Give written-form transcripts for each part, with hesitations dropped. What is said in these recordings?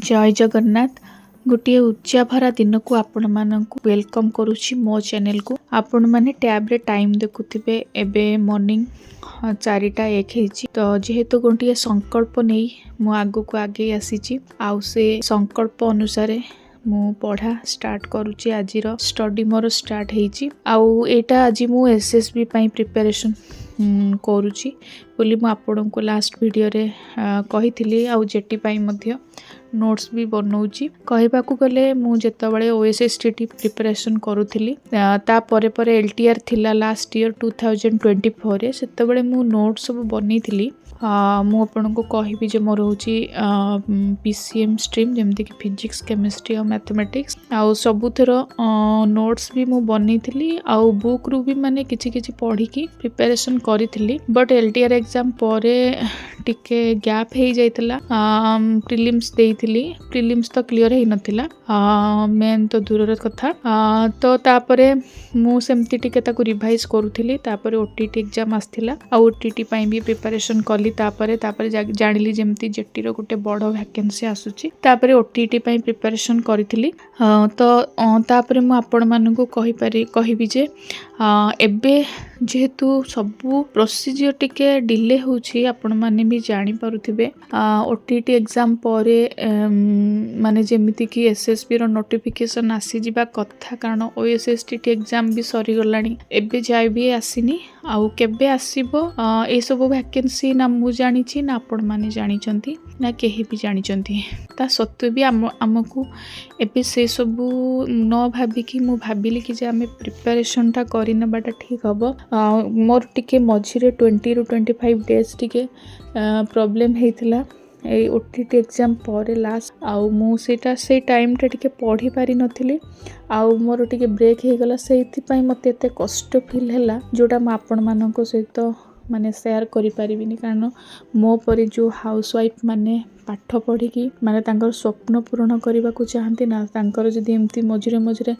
जय जगन्नाथ। गोटे उच्चा भरा दिन को आपण मानक वेलकम करुच्ची मो चैनल को। आपण माने टैब रे टाइम देखुथिबे एबे मॉर्निंग 4:01 तो जेहेतु गोटे संकल्प नहीं मु आगु को आगे आसीची आउ से संकल्प अनुसार मु पढ़ा स्टार्ट करुच्ची। आजिर स्टडी मोर स्टार्ट हेची आउ एटा आज मु एसएसबी पई प्रिपरेशन करुच्ची बोली मु आपन को लास्ट वीडियो रे कहिथिली आउ जेटी पई मध्य नोट्स भी बनाऊँगी। कहवाक गले मु जेतबळे ओएसएसटीटी प्रिपरेशन करुथिली ता परे परे एलटीआर थिला लास्ट ईयर 2024 रे सेतबळे मु नोट्स सब बनैथिली। मु आपन को कहबी जे मोर होची पीसीएम स्ट्रीम जेमति कि फिजिक्स केमिस्ट्री और मैथमेटिक्स आउ सबुथर नोट्स भी मु बनैथिली आउ बुक रु भी माने किछि किछि पढ़ी की प्रिपरेशन करिथिली। बट एलटीआर एग्जाम परे टिके गैप हे जाइतला। प्रीलिम्स देइथिली, प्रीलिम्स तो क्लियर हे नथिला, मेन तो दूरर कथा। तो तापरे मु सेमति टिके ताकू रिवाइज करूथिली। तापरे ओटीटी एग्जाम आस्थिला आ ओटीटी पई भी प्रिपरेशन कली। तापरे जानिली जेमति जेटी रो गुटे बड़ वैकेंसी आसुची तापरे ओटीटी पई प्रिपरेशन करिथिली। तो तापरे मु आपण मानकू कहिबी जे एबे जेहेतु सबू प्रोसीजर टिके डिले होछि आपण माने भी जानि पारुथिबे। ओटीटी एग्जाम परे माने जेमिति कि एसएसबी रो नोटिफिकेशन आसी जिबा कथा, कारण ओएसएसटीटी एग्जाम भी सरी गलानी एबे जाय भी आसीनी आउ केबे आसीबो ए सब वैकेंसी ना मु जानिछि ना आपण माने जानिचंती ना केही भी जानिचंती। ता सत्वे भी हमकू एबे से सब न भाबी कि मु भाबिली कि जे हमें प्रिपरेशन ता करि नबाटा ठीक हबो। मोर टिके मझिरे 20 रु 25 डेज टिके प्रॉब्लम हेतिला ए ओटीटी एग्जाम परे लास्ट आउ मु सेटा से टाइम टा टिके पढ़ी पारि नथिली आउ मोर टिके ब्रेक हे गला। सेथि पई मते एते कष्ट फील हैला जोटा म आपण मानको सहित माने शेयर करि परिबिनी, कारण मो परि जो हाउसवाइफ माने पाठ पढ़ी की माने तांकर स्वप्न पूर्ण करबा को चाहंती ना, तांकर जदी एमती मझिरे मझिरे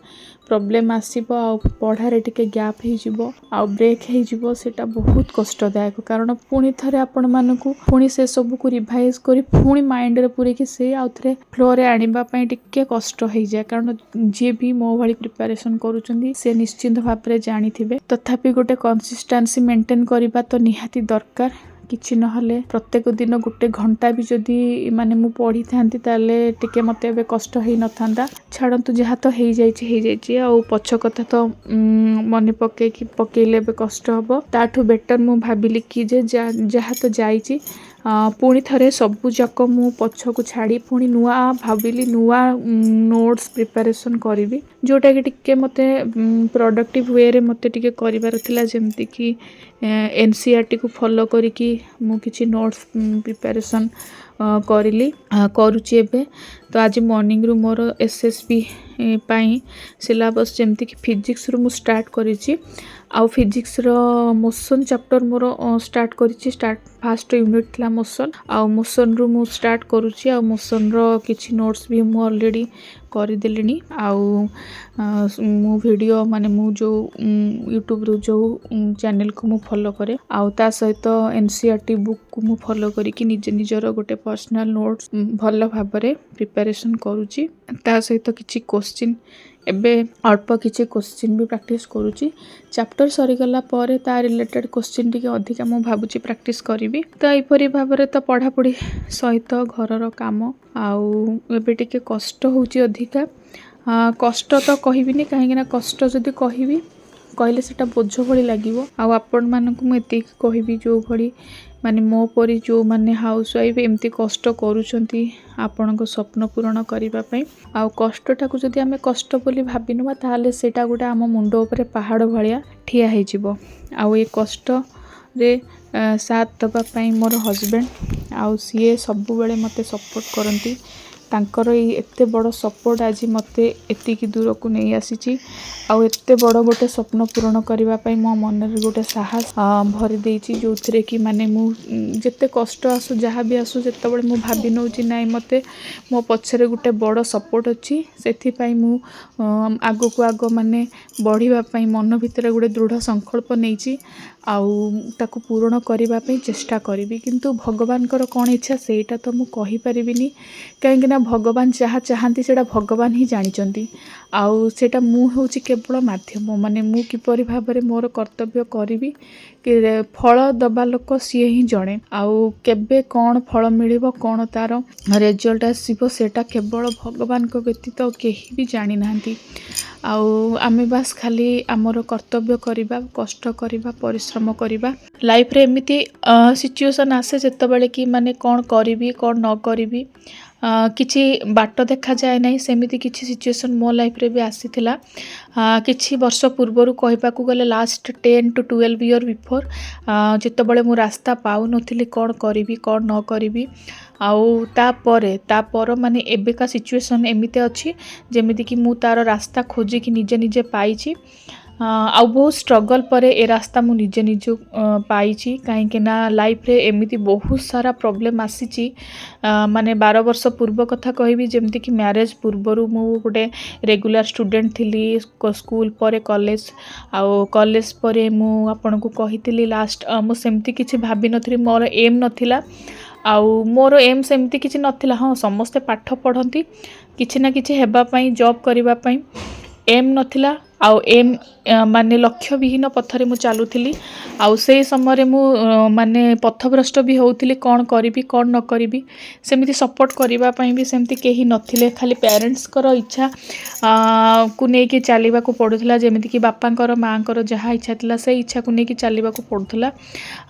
प्रॉब्लम आसीबो आ पढ़ारे टिके गैप हे जिवो आ ब्रेक हे जिवो सेटा बहुत कष्टदायक। कारण पुणी थरे आपण मानकू पुणी से सब को रिवाइज करी पुणी माइंड रे पूरे की से आउथरे फ्लो रे आनिबा पई टिके कष्ट हे जाय। कारण जे भी मो भली प्रिपरेशन करूचंदी से निश्चित भाबरे जानि थिबे, तथापि गोटे कंसिस्टेंसी मेंटेन करबा तो निहाती दरकार। किछि नहले प्रत्येक दिन गोटे घंटा भी जदि माने मु पढ़ी थांती ताले टिके मते एबे कष्ट हेई नथांदा। छाड़ंतु जहा तो हेई जाइछि आ पछ कथा तो मने पकेइले एबे कष्ट हबो। ताठू बेटर मु भाबिली कि जे जहा तो जाइछि पुणी थरे सबु जाक मु पछकू छाड़ी पुणी नुआ भाबिली नुआ नोट्स प्रिपरेशन करिवि जोटा कि टिके मते प्रोडक्टिव वे रे मते टिके करिवार थिला। जेमति कि एनसीईआरटी को फॉलो करिकी मु किछि नोट्स प्रिपरेशन करिली करूची एबे। तो आज मॉर्निंग रु मोर एसएसबी पाई सिलेबस जेमति कि फिजिक्स रु मु स्टार्ट करिची आउ फिजिक्स रो मोशन चैप्टर मोर स्टार्ट करिची। स्टार्ट फर्स्ट यूनिट थला मोशन आउ मोशन रु मु स्टार्ट करूची आउ मोशन रो किछि नोट्स भी मु ऑलरेडी करि देलिनी आउ मु वीडियो माने मु जो यूट्यूब रु जो चैनल को मु फॉलो करे आउ ता सहित एनसीईआरटी बुक को मु फॉलो करी कि निजर गोटे पर्सनल नोट्स भल भाबरे प्रिपरेशन करूची। ता सहित किछि क्वेश्चन एबे अल्प किछि क्वेश्चन भी प्रैक्टिस करूची। चैप्टर सरी गला परे ता रिलेटेड क्वेश्चन टिके अधिका मु भाबुची प्रैक्टिस करिवि। तो एपरि भाबरे तो पढ़ा पढ़ी सहित घरर काम आउ एबे टिके कष्ट होची अधिका। कष्ट तो कहिबिनी, काहेकि ना कष्ट जदी कहिबी कहले सेटा बोझ भली लागिवो। आउ आपण मानकू मु एति कहिबी जो भली माने मो परी जो माने हाउसवाइफ एमती कष्ट करूछंती आपनको स्वप्न पूर्ण करिबा पई आउ कष्टटा को जदी हमें कष्ट बोली भाबिनुबा ताले सेटा गोटे आम मुंड ऊपर पहाड़ भलिया ठिया हे जिवो। आउ ए कष्ट रे साथ दबा पई मोर हस्बैंड आउ सीए सबु बेले मते सपोर्ट करंती। तांकर एते बड़ सपोर्ट आज मते एति की दूर को नहीं आसीची आउ एते बड़ गोटे स्वप्न पूर्ण करबा पई मो मन रे गोटे साहस भरि देइची। जोथरे कि माने मु जते कष्ट आसु जहा भी आसु जते बड़ मु भाबी नउची नाइ मते मो पछरे गोटे बड़ सपोर्ट अछि। सेथि पई मु आगो को आगो माने बढ़िबा पई मन भितरे गोटे दृढ़ संकल्प नेइची आउ ताकू पूर्ण करबा पई चेष्टा करिवि। किंतु भगवान कर कोन इच्छा सेटा तो मु कहि परिबिनी, काहेकि ना भगवान जहाँ चाहती से भगवान ही जानते आउ सेटा मु होची केवल माध्यम माने मु किपरि भाबरे मोर कर्तव्य करी कि फल दबा लोक सी ही जड़े आउ केबे कौन फल मिलिबो कौन तार रिजल्ट आसीबो सेटा केवल भगवान को व्यतीत केही भी जानी नांती आउ आमे बास खाली आमर कर्तव्य करिबा कष्ट करिबा परिश्रम करिबा लाइफ रे एमिति सिचुएशन आसे जेतबेले कि माने कौन करिबी कौन न करिबी किछि बाट देखा जाए नहीं सेमिति किछि सिचुएशन मो लाइफ रे भी आसीथिला किछि वर्ष पूर्वरु कहबाकू गले लास्ट 10 to 12 ईयर बिफोर जेतबेले मु रास्ता पाउ नथिली कौन करिबी कौन न करिबी आउ तापर माने एबेका सिचुएशन एमिते अच्छी जेमिति कि मु तार रास्ता खोजी कि निजे निजे पाइछि आउ बहुत स्ट्रगल पर ए रास्ता मु निजे निजे पाइछि कहीं ना लाइफ रे एमिति बहुत सारा प्रॉब्लम आसीछि माने 12 वर्ष पूर्व कथा कहबी जेमति कि मैरिज पूर्वरु मु गोटे रेगुलर स्टूडेंट थिली स्कूल पर कॉलेज आउ कॉलेज पर मु आपन को कहितली लास्ट मु सेमति किछि भाबी नथि मोर एम नथिला आउ मोर एम सेमति किछि नथिला हाँ समस्ते पाठ पढ़ंती किछि ना किछि हेबा पई जॉब करिबा पई एम नथिला आउ एम माने लक्ष्य विहीन पथरे मु चालुथिली आउ से समय मु माने पथभ्रष्ट भी होउथिली कौन करिबी कौन न करिबी सेमिति सपोर्ट करिबा पई भी सेमिति केही नथिले खाली पेरेंट्स कर इच्छा को नेकी चालिबा को पडुथला जेमिति कि बापांकर मांकर जहा इच्छा थिला से इच्छा को नेकी चालिबा को पडुथला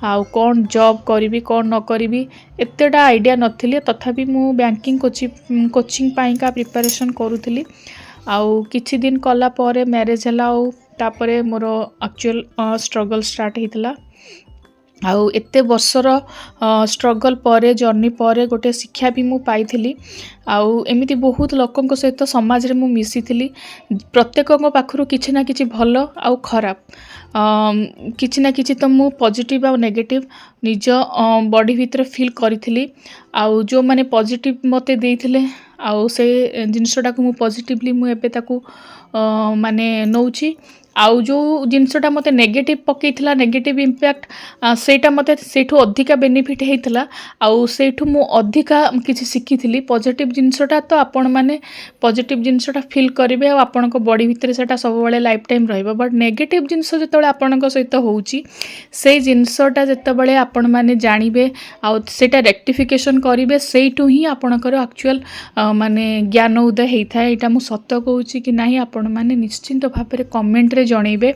आउ कौन जॉब करिबी कौन न करिबी एतेडा आइडिया नथिले तथापि मु बैंकिंग कोचिंग पाई का प्रिपरेशन करूथिली आउ किछि दिन कला परे मैरिज हला आउ तापरे मोर एक्चुअल स्ट्रगल स्टार्ट हेतला आउ एते वर्षर स्ट्रगल परे जर्नी परे गोटे शिक्षा भी मु पाइथिली आउ एमिति बहुत लोकंक सहित समाज रे मु मिसिथिली प्रत्येकଙ୍କ पाखरु किछि ना किछि भलो आउ खराब किछि ना किछि तो मु पॉजिटिव आ नेगेटिव निज बॉडी भीतर फील करिथिली आउ जो माने पॉजिटिव मते देइथिले आउ से जिनसटा को मु पॉजिटिवली मु एबे ताकू माने नौची आउ जो जिनसटा मते नेगेटिव पकेइथिला नेगेटिव इंपैक्ट सेटा मते सेठू अधिका बेनिफिट हेइथिला आउ सेठू मु अधिका किछि सिखिथिली पॉजिटिव जिनसटा तो आपण माने पॉजिटिव जिनसटा फील करिवे आ आपण को बॉडी भीतर सेटा सब बेले लाइफ टाइम रहइबो बट नेगेटिव जिनस जतबेले आपण को सहित होउची से जिनसटा जतबेले आपण माने जानिबे आउ सेटा रेक्टिफिकेशन करिवे सेठू ही आपणकर एक्चुअल माने ज्ञान उदय हेइथाय एटा मु सत्य कहूची कि नाही आपण माने निश्चिंत भाबरे कमेंट रे जणैबे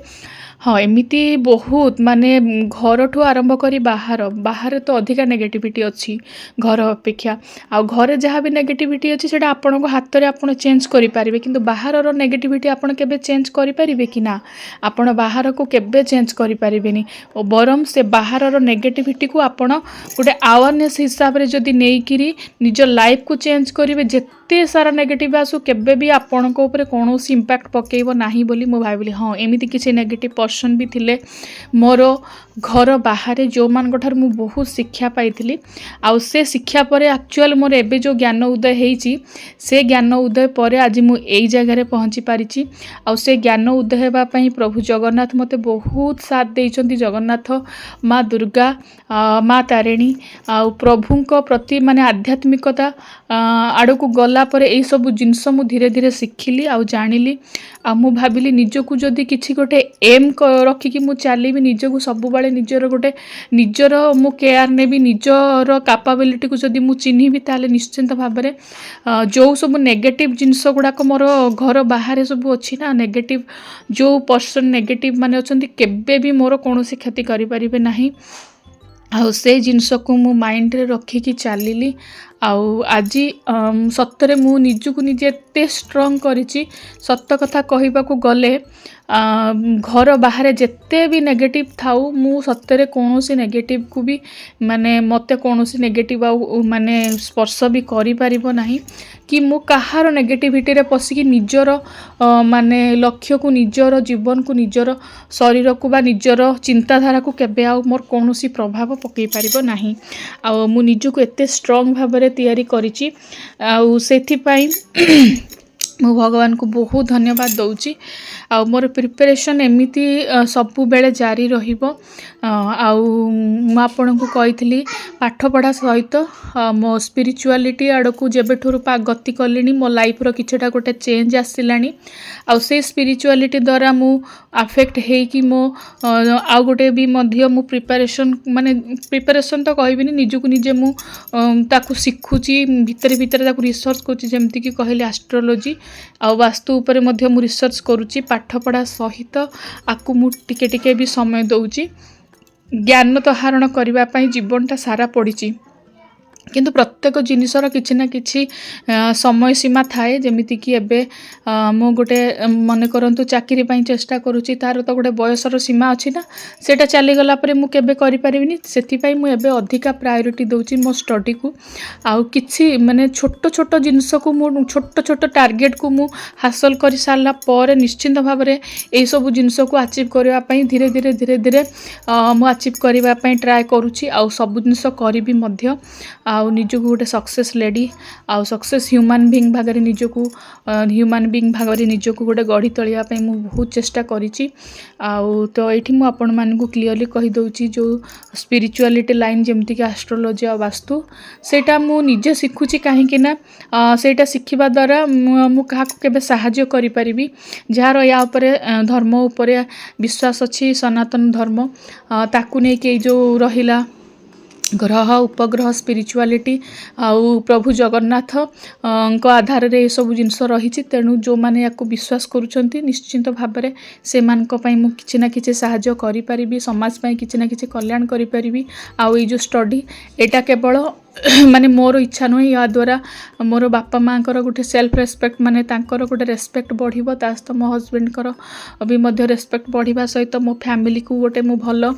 हाँ एमिति बहुत माने घर ठू आरंभ करी बाहर तो अधिका नेगेटिविटी अच्छी घर अपेक्षा आ घरे जहाँ भी नेगेटिविटी अच्छी सेटा आपण को हाथ रे आपण चेंज करि पारिबे किंतु बाहर रो नेगेटिविटी आपण केबे चेंज करि पारिबे कि ना आपण बाहर को केबे चेंज करि पारिबेनी ओ बरम से बाहर रो नेगेटिविटी को आपण गोटे अवेयरनेस हिसाब रे जदी नेइकिरी निज लाइफ को चेंज करिवे जेते सारा नेगेटिव आसु केबे भी आपण को ऊपर कोनोसी इंपैक्ट पकेइबो नाही बोली मु भाबिली हाँ एमिति किछि नेगेटिव पर्सन भी थिले मोर घर बाहर जो मान ठार मु बहुत शिक्षा पाइथिली आउ से शिक्षा पर एक्चुअल मोर एबे जो ज्ञान उदय हेइची से ज्ञान उदय पर आज मु एई जगह रे पहुंची पारिची आउ से ज्ञान उदय हेबा पई प्रभु जगन्नाथ मते बहुत साथ देइचंती जगन्नाथ माँ दुर्गा माँ तारिणी आउ प्रभुंक प्रति माने आध्यात्मिकता आड़ को गला पर एई सब जिनस मु धीरे धीरे शिखिली आउ जानिली आ मु भाबिली निजको जदी किछि गोटे एम रखिकी मु चलीबी निजको सब बाले निजर गोटे निजर मु केयर नेबी निजर कैपेबिलिटी को जदी मु चिन्हिबी ताले निश्चिंत भाबरे जो सब नेगेटिव जिनस गुडाक मोर घर बाहर सब अच्छी ना नेगेटिव जो पर्सन नेगेटिव माने अछंती केबे भी मोर कोनोसी क्षति करि परिबे नाही आउ से जिनस को मु माइंड रे रखिकी चलिली आउ आज सत्तरे मु निजको निजे एते स्ट्रांग करिची सत्य कथा कहबाकू गले घर बाहर जिते भी नेगेटिव थाउ मु सत्तरे कौनसी नेगेटिव को भी माने मते कौनसी नेगेटिव माने स्पर्श भी करि परिबो नाही कि मु कहार नेगेटिविटी रे पसिकी निजर माने लक्ष्य को निजर जीवन को निजर शरीर को बा निजर चिंताधारा को केबे आ मोर कौनसी प्रभाव पकई परिबो नाही आ मु निजको एते स्ट्रांग भाबरे तयारी करिची आ सेथि पई मु भगवान को बहुत धन्यवाद दौची। आ मोर प्रिपरेशन एमती सबु बेले जारी रहिबो। आपन को कही पाठ पढ़ा सहित मो स्पिरिचुआलिटी आड़ को जेबेठुर गति कलिनी मो लाइफ रो किछटा गोटे चेंज आसिलानी। आ से स्पिरिचुआलिटी द्वारा मु अफेक्ट हेकि मो आ गोटे भी मध्य मु प्रिपरेशन माने प्रिपरेशन तो कहबिनी निजुक निजे मु ताकू शिखुची भितर भितर ताकू रिसर्च करूची जेमति कि कहले एस्ट्रोलॉजी आ वास्तु ऊपर मध्य मु रिसर्च करूची पाठ पढ़ा सहित आकु मु टिके टिके भी समय दउची। ज्ञान तो आहरण करबा पई जीवनटा सारा पड़िची किंतु प्रत्येक जिनिसर किछि ना किछि समय सीमा थाए जेमिति कि एबे मो गोटे मन करंतु चाकरी पई चेष्टा करूची तार तो गोटे बयसर सीमा अछि ना सेटा चली गला परे मु केबे करि परिबिनी सेति पई मु एबे अधिका प्रायोरिटी दउची मो स्टडी को। आउ किछि माने छोट छोट जिनिस को मु छोट छोट टार्गेट को मु हासिल करि सारला पर निश्चित भाव रे ए सब जिनिस को अचीव करबा पई धीरे धीरे धीरे धीरे मु अचीव करबा पई ट्राई करूची। आउ सब जिनिस करिबी मध्य आउ निजको गोटे सक्सेस लेडी आउ सक्सेस ह्यूमन बीइंग भागरे निजको ह्यूमन बीइंग भागरे निजको गोटे गढ़ी तलिया पई मु बहुत चेष्टा करिची। आउ तो एठी मु आपन मान को क्लियरली कहि दउची जो स्पिरिचुअलिटी लाइन जेमति कि एस्ट्रोलॉजी आ वास्तु सेटा मु निजे सिखुची काहे कि ना सेटा सिखिबा द्वारा मु काहा को केबे सहाय्य करि परिबी जार या ऊपर धर्म ऊपर विश्वास अछि सनातन धर्म ताकू नै के जो रहिला ग्रह उपग्रह स्पिरिचुआलिटी आउ प्रभु जगन्नाथ को आधार रे सब जिनस रही तेणु जो माने याको विश्वास करूछंती निश्चिंत भाव में से मान को पई मु किछि ना किछि सहाय्य करि परिबी समाज पई किछि ना किछि कल्याण करि परिबी। आउ ए जो स्टडी एटा केवल माने मोर इच्छा नुहे या द्वारा मोर बापा माँ गोटे सेल्फ रेस्पेक्ट माने तांकर गोटे रेस्पेक्ट बढ़िबो ता सहित मो हस्बैंड कर भी मध्य रेस्पेक्ट बढ़िबा सहित मो फैमिली को गोटे मु भल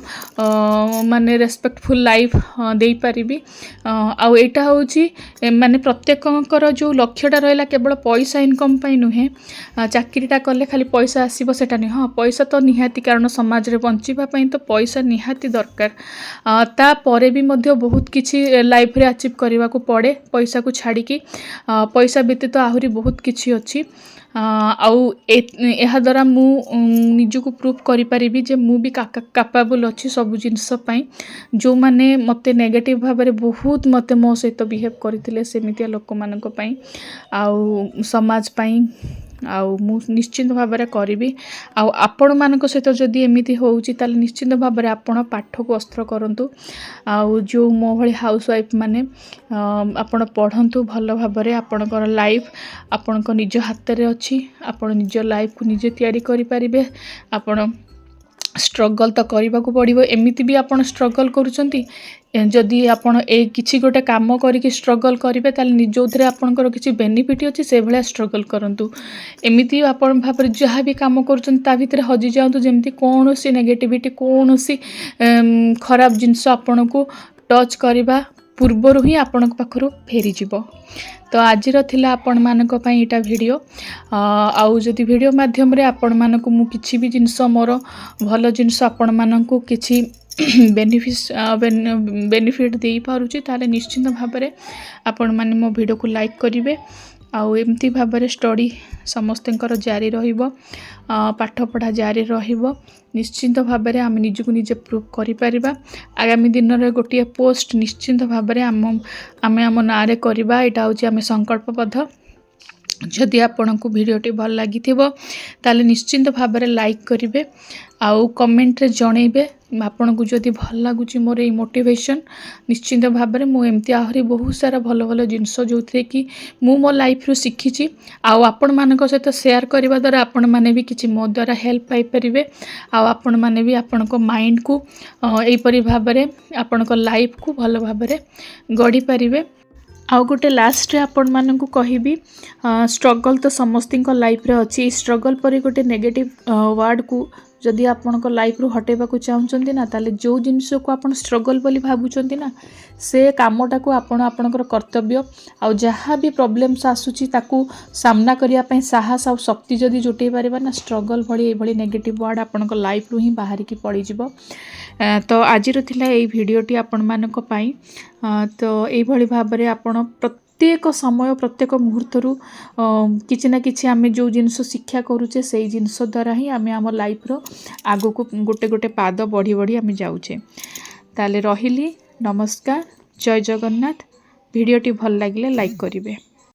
माने रेस्पेक्टफुल लाइफ दे पारिबी। आउ एटा होची माने प्रत्येककर जो लक्ष्यटा रहला केवल पैसा इनकम पई नुहे चाकरीटा कले खाली पैसा आसीबो सेटा नहीं। हाँ पैसा तो निहाती कारण समाज रे बंचिबा पई तो पैसा निहाती दरकार ता परे भी मध्य बहुत किछि लाइफ रे अचीव करने को पड़े पैसा को छाड़ी की पैसा व्यतीत तो आहरी बहुत किछि अच्छी आउ एहा द्वारा मु निजको प्रूफ करि परिबी जे मु भी कैपेबल अच्छी सब जिनस पई जो माने मते नेगेटिव भाव में बहुत मते मो सहित बिहेव करथिले सेमितिया लोक मानक पई आउ समाज पई आउ मु निश्चित भाव में करी आउ आपण मानक सहित जदि एमिति होउची ताले निश्चित भाव में आपण पाठ को अस्त्र करंतु आउ जो मो भली हाउस वाइफ माने आपण पढ़ंतु भल भाव में आपणकर लाइफ आपणक निज हाथ रे अछि आपण निज लाइफ को निजे तैयारी करि परिबे। आपण स्ट्रगल तो करबा को पड़िबो एमिति भी आपण स्ट्रगल करूचंती जदि आपण ए किछि गोटे काम करिके स्ट्रगल करिवे ताले निजोथरे आपणकर किछि बेनिफिट अछि से भले स्ट्रगल करंतु एमिति आपण भाबरे जहा भी काम करूचंती ता भितरे हजि जांतु जेमति कोनोसी नेगेटिविटी कोनोसी खराब जिंस आपण को टच करबा पूर्वरु ही आपण पाखरु फेरी जिवो। तो आज थिला आपण मानक पई एटा वीडियो आउ जदि वीडियो माध्यम रे आपण मानक मु किछि भी जिंस मोर भलो जिंस आपण मानक किछि बेनिफिट दे पारुची ताले निश्चित भाव में आपण माने मो वीडियो को लाइक करिवे आउ एमती भाव में स्टडी समस्तंकर जारी रहिबो पाठ पढ़ा जारी रहिबो निश्चित भाव में आम निजको निजे प्रूव करि परिबा। आगामी दिन रे गोटे पोस्ट निश्चित भाव में आम नारे करबा एटा होची आम संकल्पबद्ध। जदि आपण को वीडियोटी भल लगी ताले निश्चिंत भाव में लाइक करेंगे आउ कमेंट रे जणेबे आपण को जदि भल लगुच मोर ये मोटिवेशन निश्चिंत भाव में मुझे आहरी बहुत सारा भल भल जिनस जो थे कि मु मो लाइफ रु शिखी आउ आपण मान सहित शेयर करने द्वारा आपण मैंने भी किसी मो द्वारा हेल्प पाई परिबे आउ आपण मैंने भी आपण माइंड को एपरी भाव में आपण लाइफ को भल भाव में गढ़ी पारिबे। आउ गोटे लास्ट रे आपण मानन को कहबी स्ट्रगल तो समस्ती लाइफ रे अच्छी स्ट्रगल पर गोटे नेगेटिव वर्ड को जदि आपण लाइफ रु हटेबा को चाहउचंती ना ताले जो जिनिस को आपण स्ट्रगल बोली भाबुचंती ना से कामटा को आपण आपणकर कर्तव्य आउ जहाँ भी प्रॉब्लम्स आसुची ताकू सामना करिया पई साहस आउ शक्ति जदि जुटै पारिबा ना स्ट्रगल भली एभली नेगेटिव वर्ड आपण लाइफ रु ही बाहर की पड़ी जिवो। तो आज थिला एई भिडियोटी आपण मानक पई तो एई भली भाबरे आपण प्रत्येक समय प्रत्येक मुहूर्तरू किसी ना किसी आम जो जिनस शिक्षा करुचे से जिनस द्वारा ही आम आम लाइफ रो आगो को गोटे गोटे पाद बढ़ी बढ़ी आम जाऊे। ताले रहिली नमस्कार, जय जगन्नाथ। भिडियोटी भल लगे लाइक करेंगे।